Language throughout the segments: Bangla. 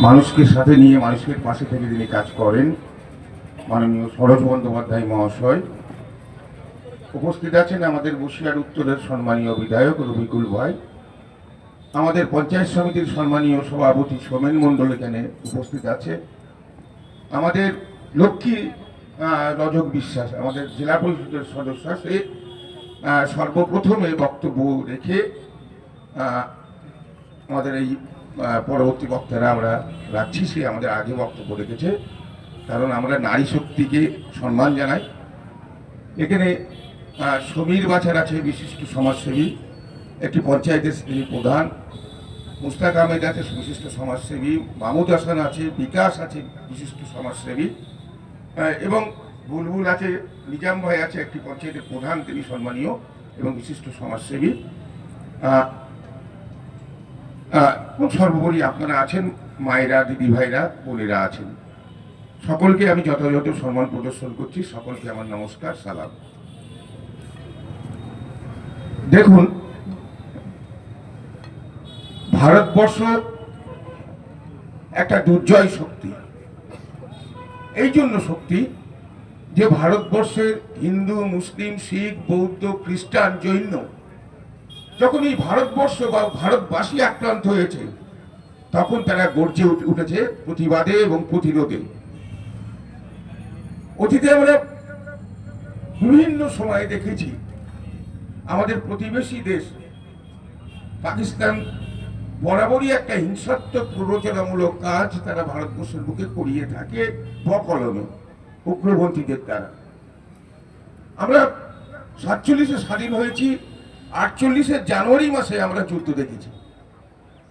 মানুষকে সাথে নিয়ে মানুষের পাশে থেকে তিনি কাজ করেন মাননীয় সরোজ বন্দ্যোপাধ্যায় মহাশয়। উপস্থিত আছেন আমাদের বসিরহাট উত্তরের সম্মানীয় বিধায়ক রবিকুল ভাই, আমাদের পঞ্চায়েত সমিতির সম্মানীয় সভাপতি সোমেন মণ্ডল এখানে উপস্থিত আছে, আমাদের লক্ষ্মী রজক বিশ্বাস আমাদের জেলা পরিষদের সদস্য। সে সর্বপ্রথমে বক্তব্য রেখে আমাদের এই পরবর্তী বক্তারা আমরা রাখছি, সে আমাদের আগে বক্তব্য রেখেছে, কারণ আমরা নারী শক্তিকে সম্মান জানাই। এখানে সমীর বাছার আছে বিশিষ্ট সমাজসেবী, একটি পঞ্চায়েতের তিনি প্রধান, মুস্তাক আহমেদ আছে বিশিষ্ট সমাজসেবী, মাহমুদ হাসান আছে, বিকাশ আছে বিশিষ্ট সমাজসেবী, এবং বুলবুল আছে, নিজাম ভাই আছে একটি পঞ্চায়েতের প্রধান, তিনি সম্মানীয় এবং বিশিষ্ট সমাজসেবী। সর্বোপরি আপনারা আছেন, মায়েরা, দিদি ভাইরা, বোনেরা আছেন, সকলকে আমি যথাযথ সম্মান প্রদর্শন করছি। সকলকে আমার নমস্কার, সালাম। দেখুন, ভারতবর্ষ একটা দুর্জয় শক্তি। এই জন্য শক্তি যে ভারতবর্ষের হিন্দু, মুসলিম, শিখ, বৌদ্ধ, খ্রিস্টান, জৈন যখন এই ভারতবর্ষ বা ভারতবাসী আক্রান্ত হয়েছে, তখন তারা গর্জে উঠেছে প্রতিবাদে এবং প্রতিরোধে। অতীতে আমরা বিভিন্ন সময়ে দেখেছি আমাদের প্রতিবেশী দেশ পাকিস্তান বরাবরই একটা হিংসাত্মক প্ররোচনামূলক কাজ তারা ভারতবর্ষের বুকে করিয়ে থাকে বকলমে, উগ্রপন্থীদের দ্বারা। আমরা 47-এ স্বাধীন হয়েছি, 48-এর জানুয়ারি মাসে আমরা যুদ্ধ দেখেছি।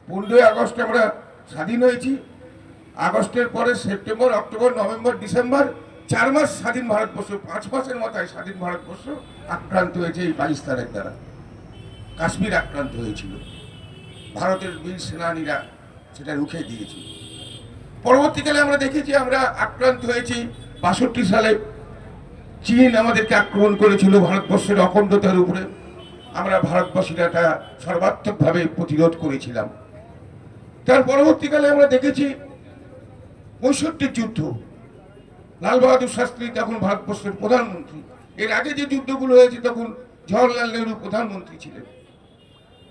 15ই আগস্ট আমরা স্বাধীন হয়েছি, আগস্টের পরে সেপ্টেম্বর, অক্টোবর, নভেম্বর, ডিসেম্বর, 4 মাস স্বাধীন ভারতবর্ষ, 5 মাসের মাথায় স্বাধীন ভারতবর্ষ আক্রান্ত হয়েছে এই পাকিস্তানের দ্বারা। কাশ্মীর আক্রান্ত হয়েছিল, ভারতের বীর সেনানীরা সেটা রুখে দিয়েছিল। পরবর্তীকালে আমরা দেখেছি আমরা আক্রান্ত হয়েছি 62 সালে, চীন আমাদেরকে আক্রমণ করেছিল ভারতবর্ষের অখণ্ডতার উপরে। আমরা ভারতবাসীরা এটা সর্বাত্মকভাবে প্রতিরোধ করেছিলাম। তার পরবর্তীকালে আমরা দেখেছি 65 যুদ্ধ, লাল বাহাদুর শাস্ত্রী তখন ভারতবর্ষের প্রধানমন্ত্রী। এর আগে যে যুদ্ধগুলো হয়েছে তখন জওহরলাল নেহরু প্রধানমন্ত্রী ছিলেন,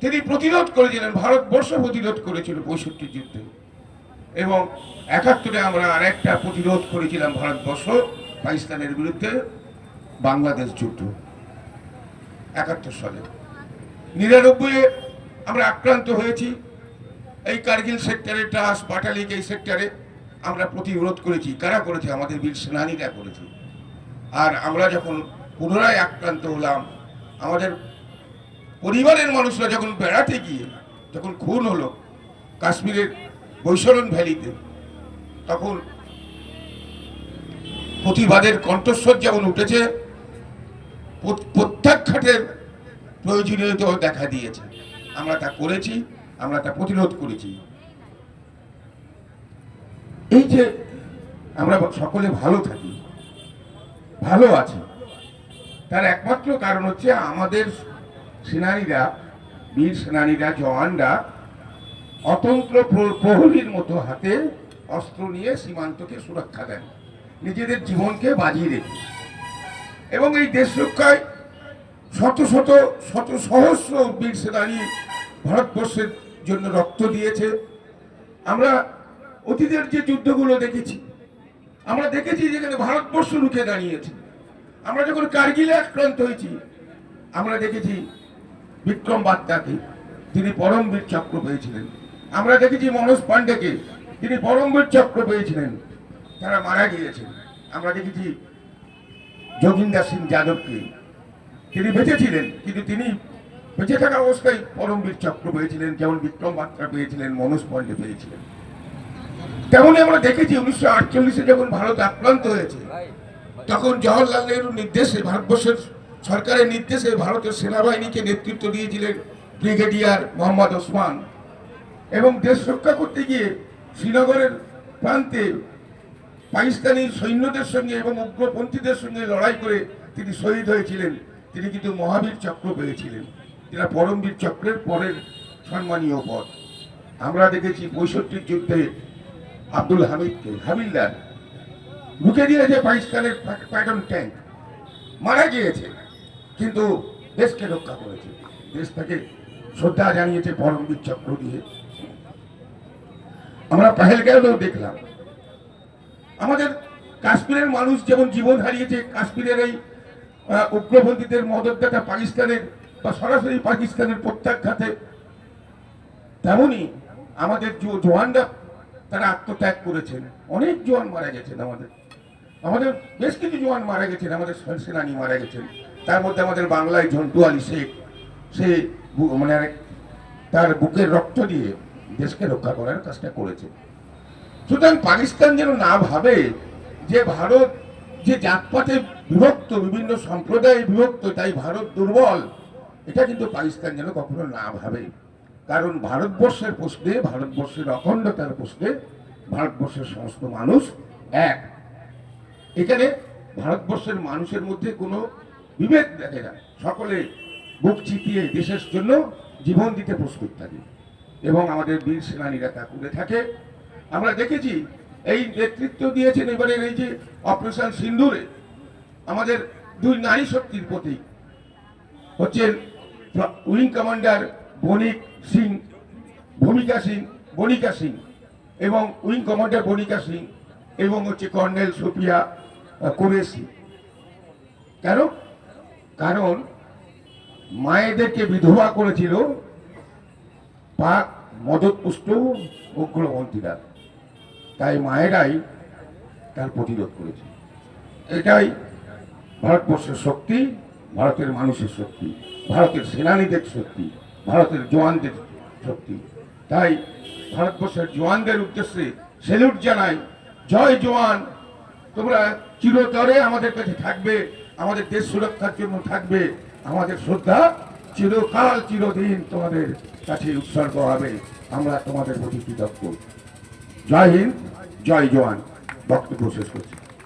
তিনি প্রতিরোধ করেছিলেন, ভারতবর্ষ প্রতিরোধ করেছিল 65 যুদ্ধে। এবং 71-এ আমরা আরেকটা প্রতিরোধ করেছিলাম ভারতবর্ষ পাকিস্তানের বিরুদ্ধে, বাংলাদেশ যুদ্ধ 71 সালে। 99-এ আমরা আক্রান্ত হয়েছি এই কার্গিল সেক্টরে, ট্রাস, পাটালিক এই সেক্টরে আমরা প্রতিরোধ করেছি। কারা করেছে? আমাদের বীর সেনানীরা করেছে। আর আমরা যখন পুনরায় আক্রান্ত হলাম, আমাদের পরিবারের মানুষরা যখন বেড়াতে গিয়ে যখন খুন হলো কাশ্মীরের বৈশরণ ভ্যালিতে, তখন প্রতিবাদের কণ্ঠস্বর যেমন উঠেছে, প্রত্যাখ্যাতের প্রয়োজনীয়তা দেখা দিয়েছে। আমরা তা করেছি, আমরা তা প্রতিরোধ করেছি। এই যে আমরা সকলে ভালো থাকি, ভালো আছি, তার একমাত্র কারণ হচ্ছে আমাদের সেনানীরা, বীর সেনানীরা, জওয়ানরা অতন্ত্র প্রহরীর মতো হাতে অস্ত্র নিয়ে সীমান্তকে সুরক্ষা দেন, নিজেদের জীবনকে বাজি রেখে। এবং এই দেশ রক্ষায় শত শত শত সহস্র বীর সেনানী ভারতবর্ষের জন্য রক্ত দিয়েছে। আমরা অতীতের যে যুদ্ধগুলো দেখেছি, আমরা দেখেছি যেখানে ভারতবর্ষ রুখে দাঁড়িয়েছে। আমরা যখন কার্গিলে আক্রান্ত হয়েছি, আমরা দেখেছি বিক্রম বাত্রাকে, তিনি পরমবীর চক্র পেয়েছিলেন। আমরা দেখেছি মনোজ পান্ডেকে, তিনি পরমবীর চক্র পেয়েছিলেন, তারা মারা গিয়েছেন। আমরা দেখেছি যোগিন্দর সিং যাদবকে, তিনি বেঁচে ছিলেন, কিন্তু তিনি বেঁচে থাকা অবস্থায় পরমবীর চক্র পেয়েছিলেন, যেমন বিক্রম বাত্রা পেয়েছিলেন, মনোজ পান্ডে পেয়েছিলেন। তেমনই আমরা দেখেছি 1948-এ যখন ভারত আক্রান্ত হয়েছে, তখন জওহরলাল নেহরুর নির্দেশে, ভারতবর্ষের সরকারের নির্দেশে ভারতের সেনাবাহিনীকে নেতৃত্ব দিয়েছিলেন ব্রিগেডিয়ার মোহাম্মদ ওসমান। এবং দেশ রক্ষা করতে গিয়ে শ্রীনগরের প্রান্তে পাকিস্তানি সৈন্যদের সঙ্গে এবং উগ্রপন্থীদের সঙ্গে লড়াই করে তিনি শহীদ হয়েছিলেন। তিনি কিন্তু মহাবীর চক্র পেয়েছিলেন, যেটা পরমবীর চক্রের পরের সম্মানীয় পদ। আমরা দেখেছি 65 যুদ্ধে আব্দুল হামিদকে হাবিলদার ঢুকে দিয়েছে পাকিস্তানের প্যাটন ট্যাঙ্ক, মারা গিয়েছে, কিন্তু দেশকে রক্ষা করেছে, দেশ তাকে শ্রদ্ধা জানিয়েছে পরমবীর চক্র দিয়ে। আমরা পেহেলগাঁওতেও দেখলাম আমাদের কাশ্মীরের মানুষ যেমন জীবন হারিয়েছে কাশ্মীরের এই উগ্রপন্থীদের মদতদাতা পাকিস্তানের বা সরাসরি পাকিস্তানের প্রত্যাঘাতে, তেমনি আমাদের জওয়ানরা তারা আত্মত্যাগ করেছেন, অনেক জওয়ান মারা গেছেন, আমাদের বেশ কিছু জওয়ান মারা গেছেন, আমাদের সেনানী মারা গেছেন। তার মধ্যে আমাদের বাংলায় ঝন্টু আলী শেখ, সে মানে তার বুকের রক্ত দিয়ে দেশকে রক্ষা করার কাজটা করেছে। সুতরাং পাকিস্তান যেন না ভাবে যে ভারত যে জাতপাতে বিভক্ত, বিভিন্ন সম্প্রদায়ে বিভক্ত, তাই ভারত দুর্বল, এটা কিন্তু পাকিস্তান যেন কখনো না ভাবে। কারণ ভারতবর্ষের প্রশ্নে, ভারতবর্ষের অখণ্ডতার প্রশ্নে ভারতবর্ষের সমস্ত মানুষ এক। এখানে ভারতবর্ষের মানুষের মধ্যে কোনো বিভেদ দেখে না, সকলে বুক চিতিয়ে দেশের জন্য জীবন দিতে প্রস্তুত থাকে এবং আমাদের বীর সেনানীরা তা করে থাকে। আমরা দেখেছি এই নেতৃত্ব দিয়েছেন এবারের এই যে অপারেশন সিন্দুরে আমাদের দুই নারী শক্তির প্রতীক হচ্ছেন উইং কমান্ডার বনিকা সিং এবং উইং কমান্ডার বনিকা সিং এবং হচ্ছে কর্নেল সুফিয়া কুরেশি। কারণ মায়েদেরকে বিধবা করেছিল পাক মদতপুষ্ট উগ্রপন্থীরা, তাই মায়েরাই তার প্রতিরোধ করেছে। এটাই ভারতবর্ষের শক্তি, ভারতের মানুষের শক্তি, ভারতের সেনানীদের শক্তি, ভারতের জওয়ানদের শক্তি। তাই ভারতবর্ষের জওয়ানদের উদ্দেশ্যে স্যালুট জানাই, জয় জওয়ান, তোমরা চিরতরে আমাদের কাছে থাকবে, আমাদের দেশ সুরক্ষার জন্য থাকবে, আমাদের শ্রদ্ধা চিরকাল চিরদিন তোমাদের কাছে উৎসর্গ হবে, আমরা তোমাদের প্রতি কৃতজ্ঞ। জয় হিন্দ, জয় জওয়ান। বক্তব্য শেষ করছি।